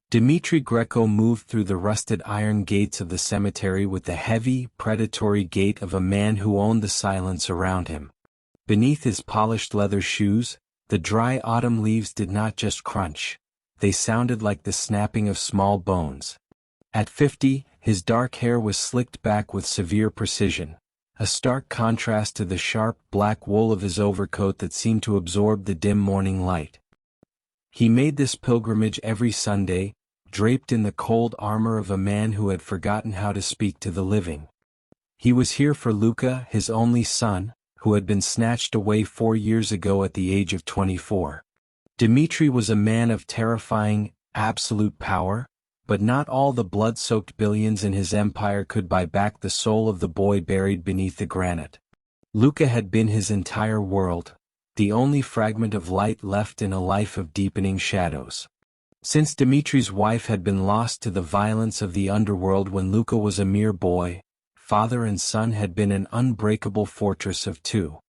Dimitri Greco moved through the rusted iron gates of the cemetery with the heavy, predatory gait of a man who owned the silence around him. Beneath his polished leather shoes, the dry autumn leaves did not just crunch. They sounded like the snapping of small bones. At 50, his dark hair was slicked back with severe precision, a stark contrast to the sharp black wool of his overcoat that seemed to absorb the dim morning light. He made this pilgrimage every Sunday, draped in the cold armor of a man who had forgotten how to speak to the living. He was here for Luca, his only son, who had been snatched away 4 years ago at the age of 24. Dimitri was a man of terrifying, absolute power, but not all the blood-soaked billions in his empire could buy back the soul of the boy buried beneath the granite. Luca had been his entire world, the only fragment of light left in a life of deepening shadows. Since Dimitri's wife had been lost to the violence of the underworld when Luca was a mere boy, father and son had been an unbreakable fortress of two.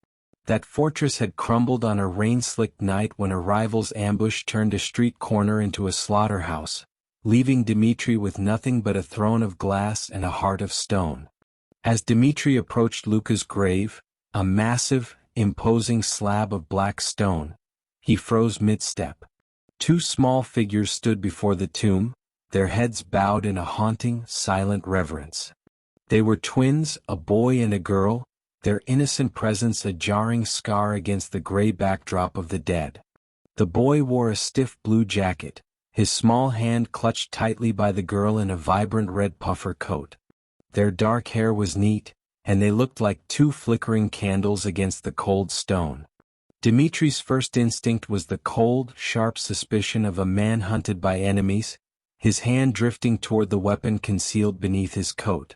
That fortress had crumbled on a rain-slicked night when a rival's ambush turned a street corner into a slaughterhouse, leaving Dimitri with nothing but a throne of glass and a heart of stone. As Dimitri approached Luca's grave, a massive, imposing slab of black stone, he froze mid-step. Two small figures stood before the tomb, their heads bowed in a haunting, silent reverence. They were twins, a boy and a girl, their innocent presence a jarring scar against the gray backdrop of the dead. The boy wore a stiff blue jacket, his small hand clutched tightly by the girl in a vibrant red puffer coat. Their dark hair was neat, and they looked like two flickering candles against the cold stone. Dimitri's first instinct was the cold, sharp suspicion of a man hunted by enemies, his hand drifting toward the weapon concealed beneath his coat.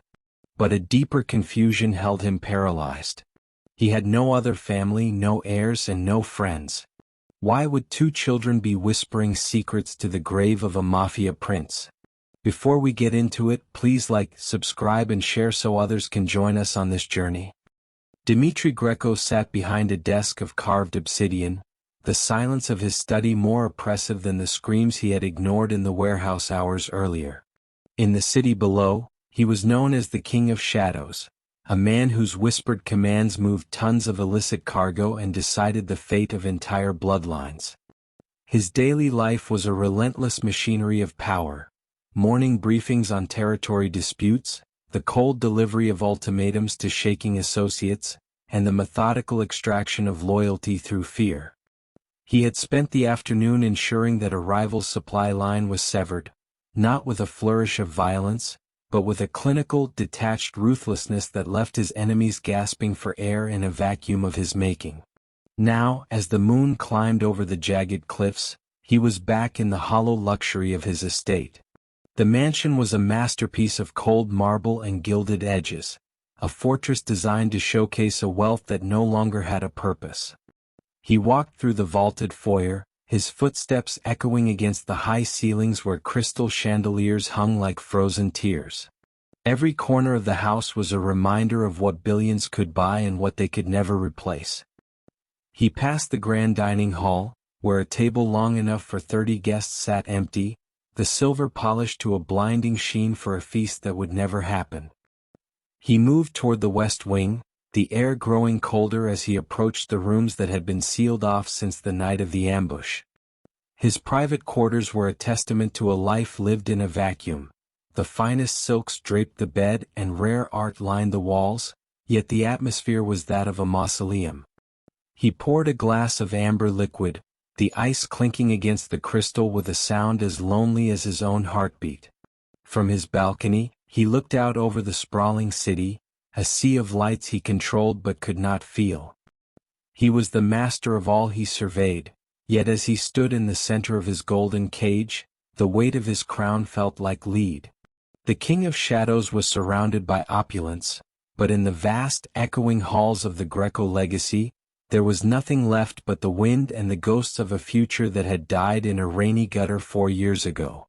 But a deeper confusion held him paralyzed. He had no other family, no heirs, and no friends. Why would two children be whispering secrets to the grave of a mafia prince? Before we get into it, please like, subscribe and share so others can join us on this journey. Dimitri Greco sat behind a desk of carved obsidian, the silence of his study more oppressive than the screams he had ignored in the warehouse hours earlier. In the city below, he was known as the King of Shadows, a man whose whispered commands moved tons of illicit cargo and decided the fate of entire bloodlines. His daily life was a relentless machinery of power. Morning briefings on territory disputes, the cold delivery of ultimatums to shaking associates, and the methodical extraction of loyalty through fear. He had spent the afternoon ensuring that a rival's supply line was severed, not with a flourish of violence, but with a clinical, detached ruthlessness that left his enemies gasping for air in a vacuum of his making. Now, as the moon climbed over the jagged cliffs, he was back in the hollow luxury of his estate. The mansion was a masterpiece of cold marble and gilded edges, a fortress designed to showcase a wealth that no longer had a purpose. He walked through the vaulted foyer, his footsteps echoing against the high ceilings where crystal chandeliers hung like frozen tears. Every corner of the house was a reminder of what billions could buy and what they could never replace. He passed the grand dining hall, where a table long enough for 30 guests sat empty, the silver polished to a blinding sheen for a feast that would never happen. He moved toward the west wing, the air growing colder as he approached the rooms that had been sealed off since the night of the ambush. His private quarters were a testament to a life lived in a vacuum. The finest silks draped the bed and rare art lined the walls, yet the atmosphere was that of a mausoleum. He poured a glass of amber liquid, the ice clinking against the crystal with a sound as lonely as his own heartbeat. From his balcony, he looked out over the sprawling city, a sea of lights he controlled but could not feel. He was the master of all he surveyed, yet as he stood in the center of his golden cage, the weight of his crown felt like lead. The King of Shadows was surrounded by opulence, but in the vast, echoing halls of the Greco legacy, there was nothing left but the wind and the ghosts of a future that had died in a rainy gutter 4 years ago.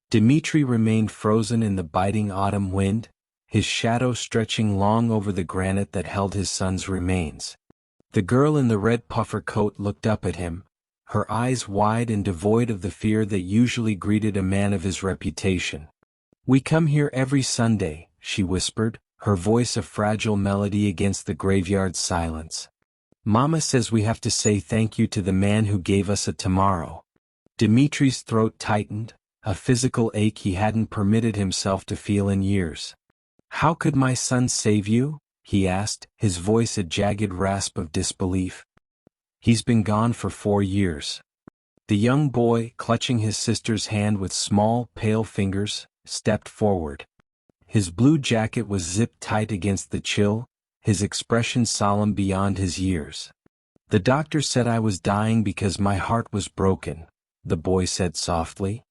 Dimitri remained frozen in the biting autumn wind, his shadow stretching long over the granite that held his son's remains. The girl in the red puffer coat looked up at him, her eyes wide and devoid of the fear that usually greeted a man of his reputation. "We come here every Sunday," she whispered, her voice a fragile melody against the graveyard's silence. "Mama says we have to say thank you to the man who gave us a tomorrow." Dimitri's throat tightened, a physical ache he hadn't permitted himself to feel in years. "How could my son save you?" he asked, his voice a jagged rasp of disbelief. "He's been gone for 4 years." The young boy, clutching his sister's hand with small, pale fingers, stepped forward. His blue jacket was zipped tight against the chill, his expression solemn beyond his years. "The doctor said I was dying because my heart was broken," the boy said softly.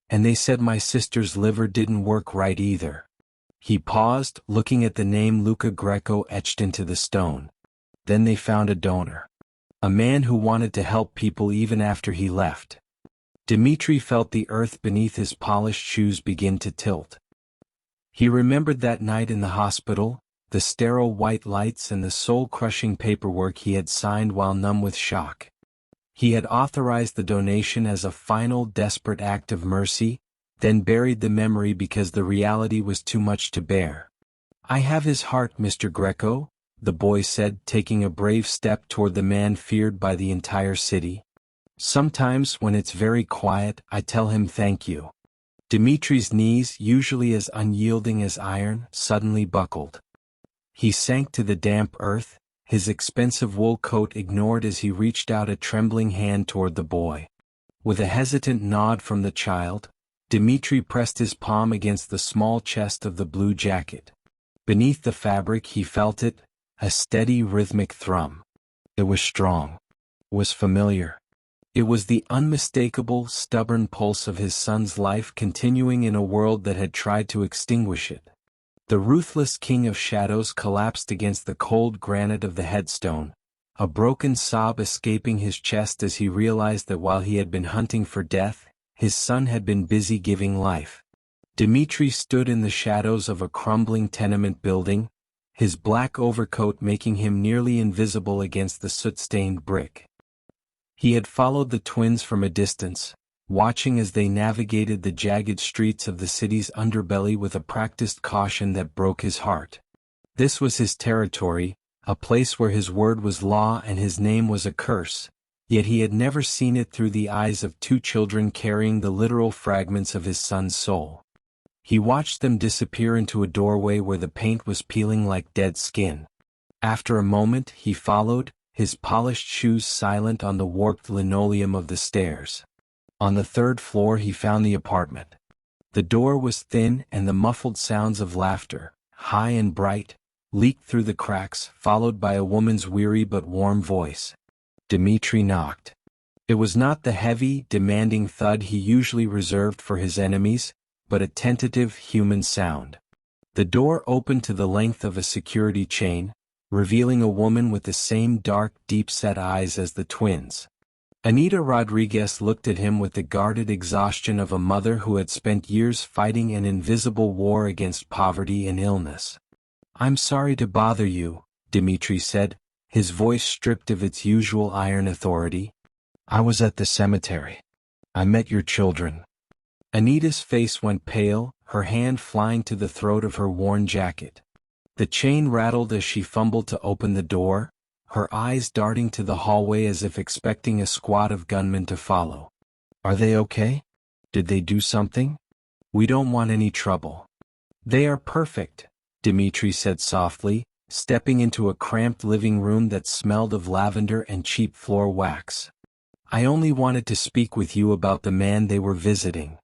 "And they said my sister's liver didn't work right either." He paused, looking at the name Luca Greco etched into the stone. "Then they found a donor. A man who wanted to help people even after he left." Dimitri felt the earth beneath his polished shoes begin to tilt. He remembered that night in the hospital, the sterile white lights and the soul-crushing paperwork he had signed while numb with shock. He had authorized the donation as a final desperate act of mercy, then buried the memory because the reality was too much to bear. "I have his heart, Mr. Greco," the boy said, taking a brave step toward the man feared by the entire city. "Sometimes when it's very quiet, I tell him thank you." Dimitri's knees, usually as unyielding as iron, suddenly buckled. He sank to the damp earth, his expensive wool coat ignored as he reached out a trembling hand toward the boy. With a hesitant nod from the child, Dimitri pressed his palm against the small chest of the blue jacket. Beneath the fabric he felt it, a steady rhythmic thrum. It was strong. It was familiar. It was the unmistakable, stubborn pulse of his son's life continuing in a world that had tried to extinguish it. The ruthless king of shadows collapsed against the cold granite of the headstone, a broken sob escaping his chest as he realized that while he had been hunting for death, his son had been busy giving life. Dimitri stood in the shadows of a crumbling tenement building, his black overcoat making him nearly invisible against the soot-stained brick. He had followed the twins from a distance, watching as they navigated the jagged streets of the city's underbelly with a practiced caution that broke his heart. This was his territory, a place where his word was law and his name was a curse, yet he had never seen it through the eyes of 2 children carrying the literal fragments of his son's soul. He watched them disappear into a doorway where the paint was peeling like dead skin. After a moment he followed, his polished shoes silent on the warped linoleum of the stairs. On the 3rd floor he found the apartment. The door was thin and the muffled sounds of laughter, high and bright, leaked through the cracks, followed by a woman's weary but warm voice. Dimitri knocked. It was not the heavy, demanding thud he usually reserved for his enemies, but a tentative, human sound. The door opened to the length of a security chain, revealing a woman with the same dark, deep-set eyes as the twins. Anita Rodriguez looked at him with the guarded exhaustion of a mother who had spent years fighting an invisible war against poverty and illness. "I'm sorry to bother you," Dimitri said, his voice stripped of its usual iron authority. "I was at the cemetery. I met your children." Anita's face went pale, her hand flying to the throat of her worn jacket. The chain rattled as she fumbled to open the door, her eyes darting to the hallway as if expecting a squad of gunmen to follow. "Are they okay? Did they do something? We don't want any trouble." "They are perfect," Dimitri said softly, stepping into a cramped living room that smelled of lavender and cheap floor wax. "I only wanted to speak with you about the man they were visiting."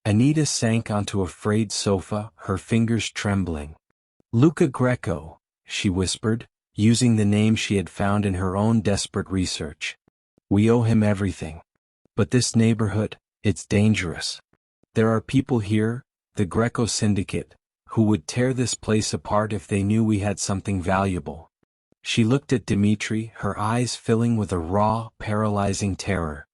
Anita sank onto a frayed sofa, her fingers trembling. "Luca Greco," she whispered, using the name she had found in her own desperate research. "We owe him everything. But this neighborhood, it's dangerous. There are people here, the Greco Syndicate, who would tear this place apart if they knew we had something valuable." She looked at Dimitri, her eyes filling with a raw, paralyzing terror.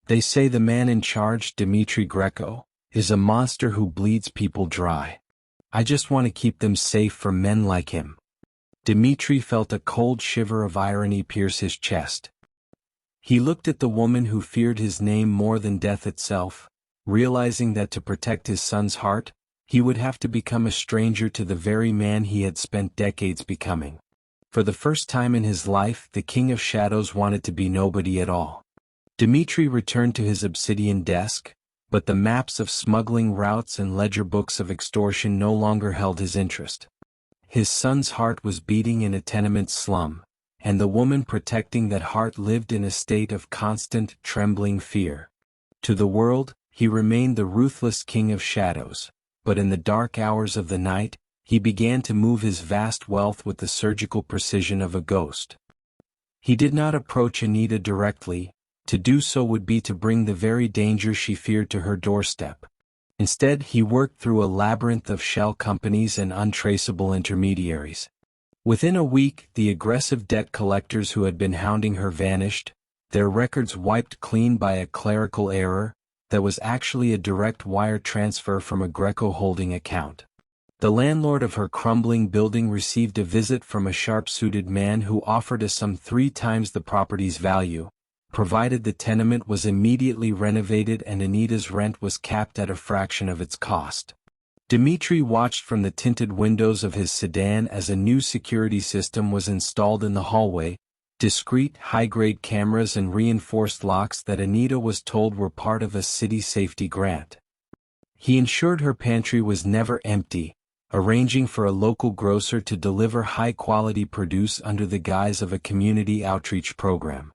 "They say the man in charge, Dimitri Greco, is a monster who bleeds people dry. I just want to keep them safe from men like him." Dimitri felt a cold shiver of irony pierce his chest. He looked at the woman who feared his name more than death itself, realizing that to protect his son's heart, he would have to become a stranger to the very man he had spent decades becoming. For the first time in his life, the King of Shadows wanted to be nobody at all. Dimitri returned to his obsidian desk, but the maps of smuggling routes and ledger books of extortion no longer held his interest. His son's heart was beating in a tenement slum, and the woman protecting that heart lived in a state of constant, trembling fear. To the world, he remained the ruthless King of Shadows, but in the dark hours of the night, he began to move his vast wealth with the surgical precision of a ghost. He did not approach Anita directly. To do so would be to bring the very danger she feared to her doorstep. Instead, he worked through a labyrinth of shell companies and untraceable intermediaries. Within a week, the aggressive debt collectors who had been hounding her vanished, their records wiped clean by a clerical error that was actually a direct wire transfer from a Greco holding account. The landlord of her crumbling building received a visit from a sharp-suited man who offered a sum 3 times the property's value, provided the tenement was immediately renovated and Anita's rent was capped at a fraction of its cost. Dimitri watched from the tinted windows of his sedan as a new security system was installed in the hallway, discreet high-grade cameras and reinforced locks that Anita was told were part of a city safety grant. He ensured her pantry was never empty, arranging for a local grocer to deliver high-quality produce under the guise of a community outreach program.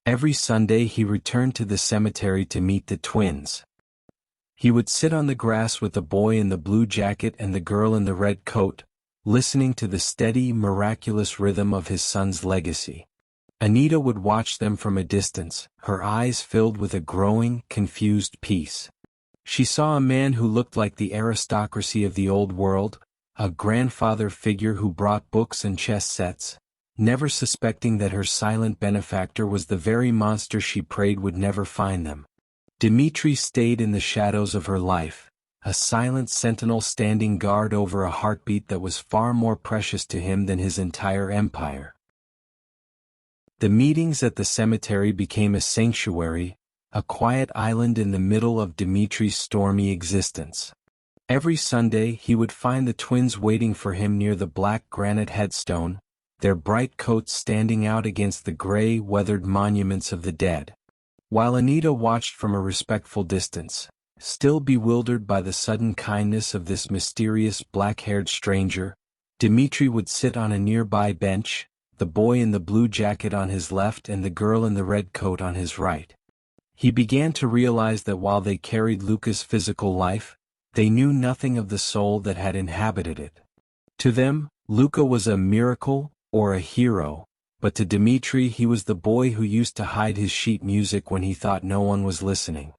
Every Sunday he returned to the cemetery to meet the twins. He would sit on the grass with the boy in the blue jacket and the girl in the red coat, listening to the steady, miraculous rhythm of his son's legacy. Anita would watch them from a distance, her eyes filled with a growing, confused peace. She saw a man who looked like the aristocracy of the old world, a grandfather figure who brought books and chess sets, never suspecting that her silent benefactor was the very monster she prayed would never find them. Dimitri stayed in the shadows of her life, a silent sentinel standing guard over a heartbeat that was far more precious to him than his entire empire. The meetings at the cemetery became a sanctuary, a quiet island in the middle of Dimitri's stormy existence. Every Sunday he would find the twins waiting for him near the black granite headstone, their bright coats standing out against the gray, weathered monuments of the dead. While Anita watched from a respectful distance, still bewildered by the sudden kindness of this mysterious black-haired stranger, Dimitri would sit on a nearby bench, the boy in the blue jacket on his left and the girl in the red coat on his right. He began to realize that while they carried Luca's physical life, they knew nothing of the soul that had inhabited it. To them, Luca was a miracle, or a hero, but to Dimitri he was the boy who used to hide his sheet music when he thought no one was listening.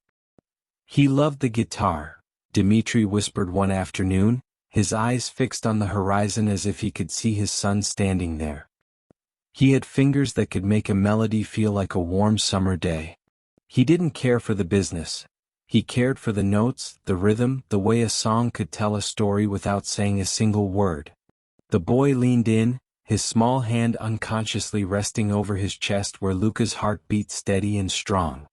He loved the guitar, Dimitri whispered one afternoon, his eyes fixed on the horizon as if he could see his son standing there. He had fingers that could make a melody feel like a warm summer day. He didn't care for the business. He cared for the notes, the rhythm, the way a song could tell a story without saying a single word. The boy leaned in, his small hand unconsciously resting over his chest where Luca's heart beat steady and strong.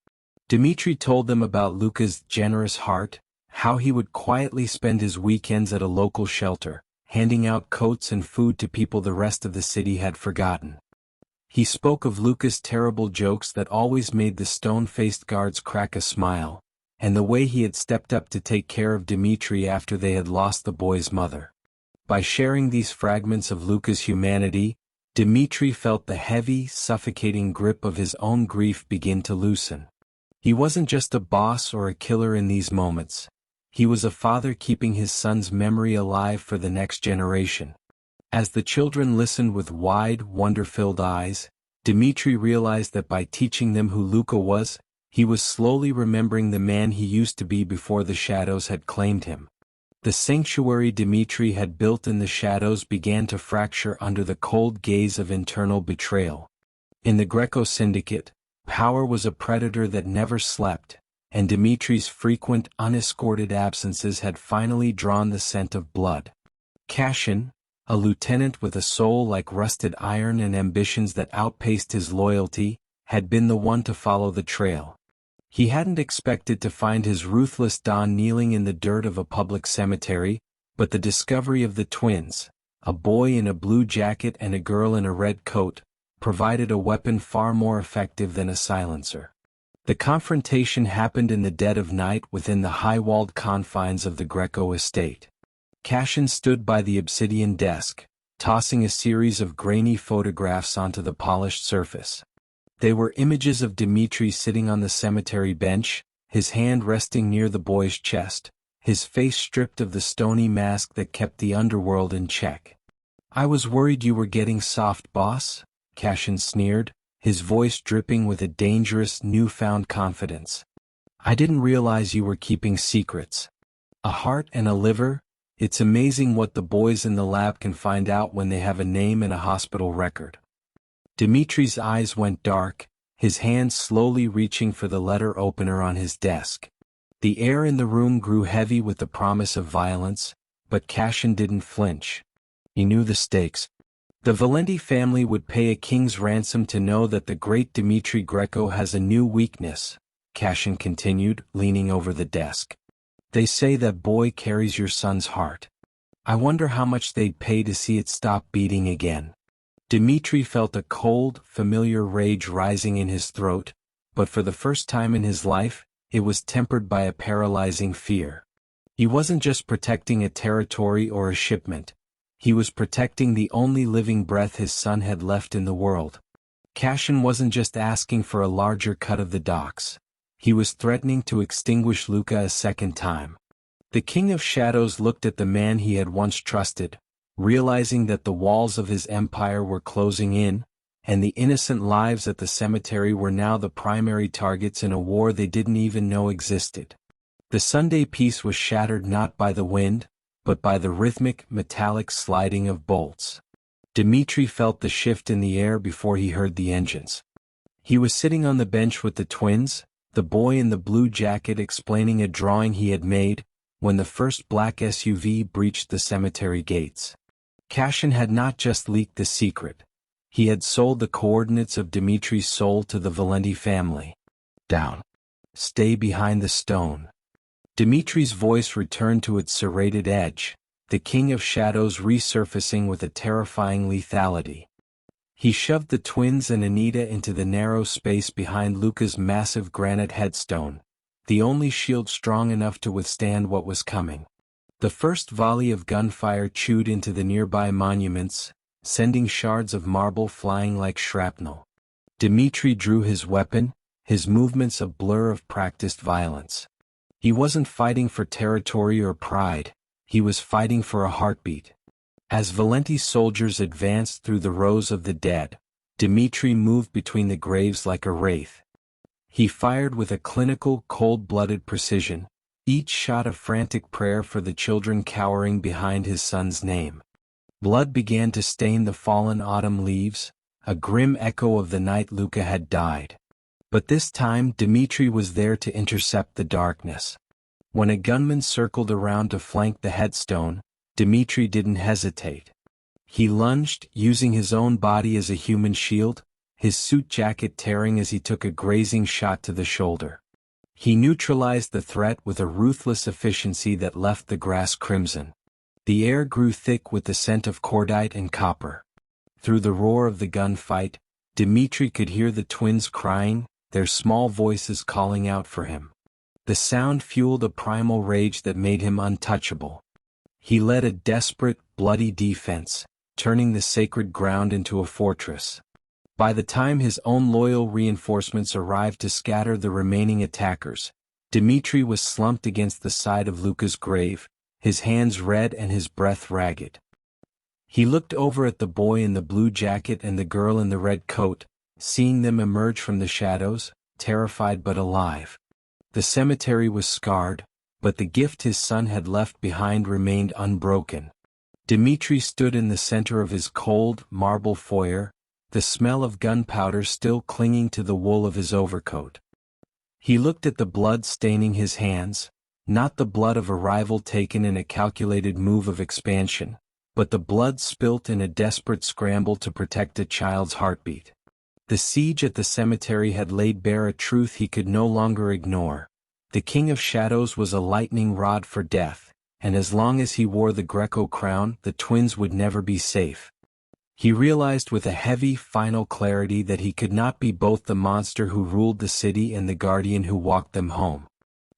Dimitri told them about Luca's generous heart, how he would quietly spend his weekends at a local shelter, handing out coats and food to people the rest of the city had forgotten. He spoke of Luca's terrible jokes that always made the stone-faced guards crack a smile, and the way he had stepped up to take care of Dimitri after they had lost the boy's mother. By sharing these fragments of Luca's humanity, Dimitri felt the heavy, suffocating grip of his own grief begin to loosen. He wasn't just a boss or a killer in these moments. He was a father keeping his son's memory alive for the next generation. As the children listened with wide, wonder-filled eyes, Dimitri realized that by teaching them who Luca was, he was slowly remembering the man he used to be before the shadows had claimed him. The sanctuary Dimitri had built in the shadows began to fracture under the cold gaze of internal betrayal. In the Greco syndicate, power was a predator that never slept, and Dimitri's frequent unescorted absences had finally drawn the scent of blood. Cashin, a lieutenant with a soul like rusted iron and ambitions that outpaced his loyalty, had been the one to follow the trail. He hadn't expected to find his ruthless Don kneeling in the dirt of a public cemetery, but the discovery of the twins, a boy in a blue jacket and a girl in a red coat, provided a weapon far more effective than a silencer. The confrontation happened in the dead of night within the high-walled confines of the Greco estate. Cashin stood by the obsidian desk, tossing a series of grainy photographs onto the polished surface. They were images of Dimitri sitting on the cemetery bench, his hand resting near the boy's chest, his face stripped of the stony mask that kept the underworld in check. "I was worried you were getting soft, boss," Cashin sneered, his voice dripping with a dangerous, newfound confidence. "I didn't realize you were keeping secrets. A heart and a liver? It's amazing what the boys in the lab can find out when they have a name and a hospital record." Dimitri's eyes went dark, his hand slowly reaching for the letter opener on his desk. The air in the room grew heavy with the promise of violence, but Cashin didn't flinch. He knew the stakes. The Valenti family would pay a king's ransom to know that the great Dimitri Greco has a new weakness, Cashin continued, leaning over the desk. "They say that boy carries your son's heart. I wonder how much they'd pay to see it stop beating again." Dimitri felt a cold, familiar rage rising in his throat, but for the first time in his life, it was tempered by a paralyzing fear. He wasn't just protecting a territory or a shipment. He was protecting the only living breath his son had left in the world. Cashin wasn't just asking for a larger cut of the docks. He was threatening to extinguish Luca a second time. The King of Shadows looked at the man he had once trusted, realizing that the walls of his empire were closing in, and the innocent lives at the cemetery were now the primary targets in a war they didn't even know existed. The Sunday peace was shattered not by the wind, but by the rhythmic, metallic sliding of bolts. Dimitri felt the shift in the air before he heard the engines. He was sitting on the bench with the twins, the boy in the blue jacket explaining a drawing he had made, when the first black SUV breached the cemetery gates. Cashin had not just leaked the secret. He had sold the coordinates of Dimitri's soul to the Valenti family. "Down. Stay behind the stone." Dimitri's voice returned to its serrated edge, the King of Shadows resurfacing with a terrifying lethality. He shoved the twins and Anita into the narrow space behind Luca's massive granite headstone, the only shield strong enough to withstand what was coming. The first volley of gunfire chewed into the nearby monuments, sending shards of marble flying like shrapnel. Dimitri drew his weapon, his movements a blur of practiced violence. He wasn't fighting for territory or pride, he was fighting for a heartbeat. As Valenti's soldiers advanced through the rows of the dead, Dimitri moved between the graves like a wraith. He fired with a clinical, cold-blooded precision, each shot a frantic prayer for the children cowering behind his son's name. Blood began to stain the fallen autumn leaves, a grim echo of the night Luca had died. But this time Dimitri was there to intercept the darkness. When a gunman circled around to flank the headstone, Dimitri didn't hesitate. He lunged, using his own body as a human shield, his suit jacket tearing as he took a grazing shot to the shoulder. He neutralized the threat with a ruthless efficiency that left the grass crimson. The air grew thick with the scent of cordite and copper. Through the roar of the gunfight, Dimitri could hear the twins crying, their small voices calling out for him. The sound fueled a primal rage that made him untouchable. He led a desperate, bloody defense, turning the sacred ground into a fortress. By the time his own loyal reinforcements arrived to scatter the remaining attackers, Dimitri was slumped against the side of Luca's grave, his hands red and his breath ragged. He looked over at the boy in the blue jacket and the girl in the red coat, seeing them emerge from the shadows, terrified but alive. The cemetery was scarred, but the gift his son had left behind remained unbroken. Dimitri stood in the center of his cold, marble foyer, the smell of gunpowder still clinging to the wool of his overcoat. He looked at the blood staining his hands, not the blood of a rival taken in a calculated move of expansion, but the blood spilt in a desperate scramble to protect a child's heartbeat. The siege at the cemetery had laid bare a truth he could no longer ignore. The King of Shadows was a lightning rod for death, and as long as he wore the Greco crown, the twins would never be safe. He realized with a heavy, final clarity that he could not be both the monster who ruled the city and the guardian who walked them home.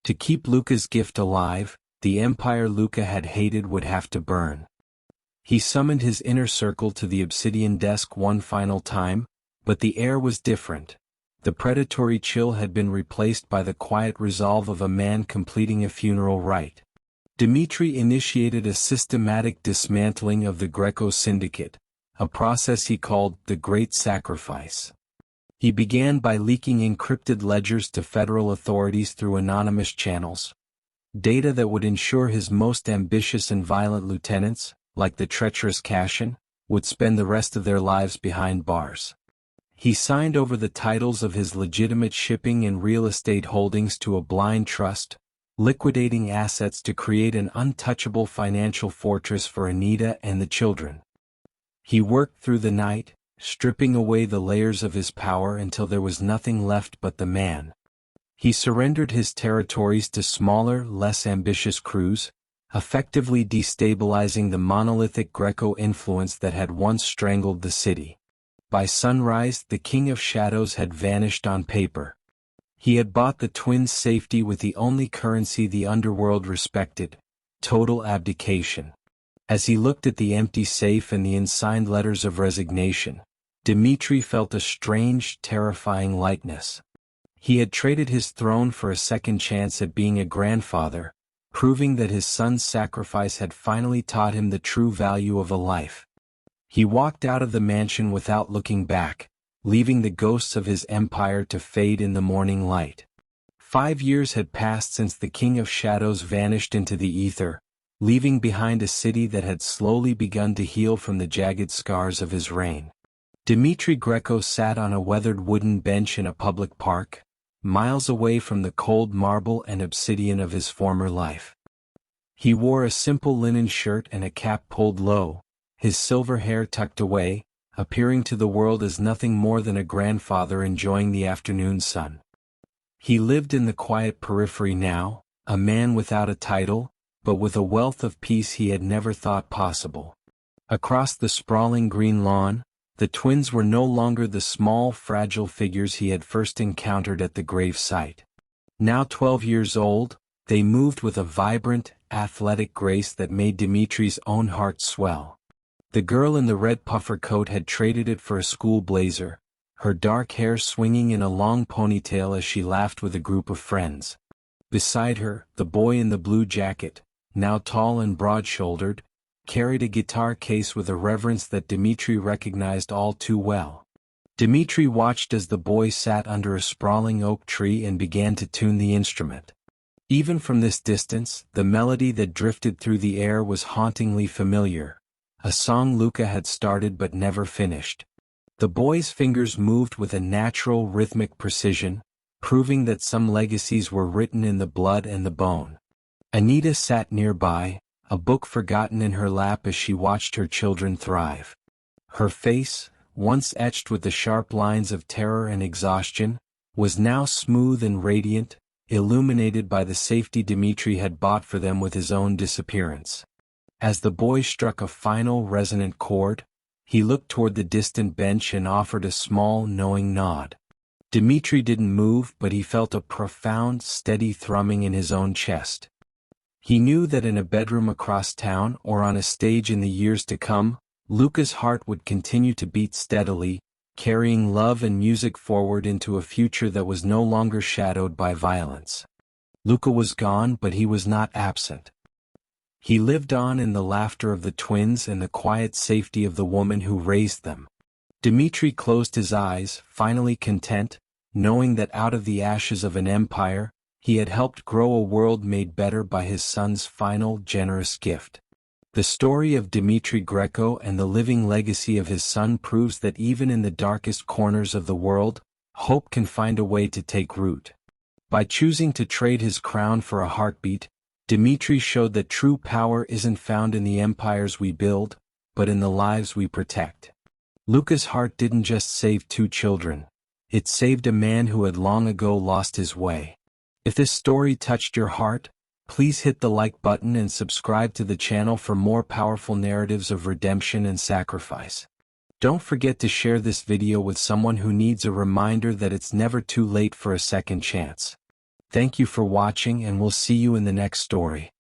To keep Luca's gift alive, the empire Luca had hated would have to burn. He summoned his inner circle to the obsidian desk one final time, but the air was different. The predatory chill had been replaced by the quiet resolve of a man completing a funeral rite. Dimitri initiated a systematic dismantling of the Greco syndicate, a process he called the Great Sacrifice. He began by leaking encrypted ledgers to federal authorities through anonymous channels. Data that would ensure his most ambitious and violent lieutenants, like the treacherous Cashin, would spend the rest of their lives behind bars. He signed over the titles of his legitimate shipping and real estate holdings to a blind trust, liquidating assets to create an untouchable financial fortress for Anita and the children. He worked through the night, stripping away the layers of his power until there was nothing left but the man. He surrendered his territories to smaller, less ambitious crews, effectively destabilizing the monolithic Greco influence that had once strangled the city. By sunrise, the King of Shadows had vanished on paper. He had bought the twins' safety with the only currency the underworld respected: total abdication. As he looked at the empty safe and the unsigned letters of resignation, Dimitri felt a strange, terrifying lightness. He had traded his throne for a second chance at being a grandfather, proving that his son's sacrifice had finally taught him the true value of a life. He walked out of the mansion without looking back, leaving the ghosts of his empire to fade in the morning light. 5 years had passed since the King of Shadows vanished into the ether, leaving behind a city that had slowly begun to heal from the jagged scars of his reign. Dimitri Greco sat on a weathered wooden bench in a public park, miles away from the cold marble and obsidian of his former life. He wore a simple linen shirt and a cap pulled low, his silver hair tucked away, appearing to the world as nothing more than a grandfather enjoying the afternoon sun. He lived in the quiet periphery now, a man without a title, but with a wealth of peace he had never thought possible. Across the sprawling green lawn, the twins were no longer the small, fragile figures he had first encountered at the grave site. Now 12 years old, they moved with a vibrant, athletic grace that made Dimitri's own heart swell. The girl in the red puffer coat had traded it for a school blazer, her dark hair swinging in a long ponytail as she laughed with a group of friends. Beside her, the boy in the blue jacket, now tall and broad-shouldered, carried a guitar case with a reverence that Dimitri recognized all too well. Dimitri watched as the boy sat under a sprawling oak tree and began to tune the instrument. Even from this distance, the melody that drifted through the air was hauntingly familiar, a song Luca had started but never finished. The boy's fingers moved with a natural rhythmic precision, proving that some legacies were written in the blood and the bone. Anita sat nearby, a book forgotten in her lap as she watched her children thrive. Her face, once etched with the sharp lines of terror and exhaustion, was now smooth and radiant, illuminated by the safety Dimitri had bought for them with his own disappearance. As the boy struck a final resonant chord, he looked toward the distant bench and offered a small, knowing nod. Dimitri didn't move, but he felt a profound, steady thrumming in his own chest. He knew that in a bedroom across town or on a stage in the years to come, Luca's heart would continue to beat steadily, carrying love and music forward into a future that was no longer shadowed by violence. Luca was gone, but he was not absent. He lived on in the laughter of the twins and the quiet safety of the woman who raised them. Dimitri closed his eyes, finally content, knowing that out of the ashes of an empire, he had helped grow a world made better by his son's final, generous gift. The story of Dimitri Greco and the living legacy of his son proves that even in the darkest corners of the world, hope can find a way to take root. By choosing to trade his crown for a heartbeat, Dimitri showed that true power isn't found in the empires we build, but in the lives we protect. Luca's heart didn't just save 2 children. It saved a man who had long ago lost his way. If this story touched your heart, please hit the like button and subscribe to the channel for more powerful narratives of redemption and sacrifice. Don't forget to share this video with someone who needs a reminder that it's never too late for a second chance. Thank you for watching, and we'll see you in the next story.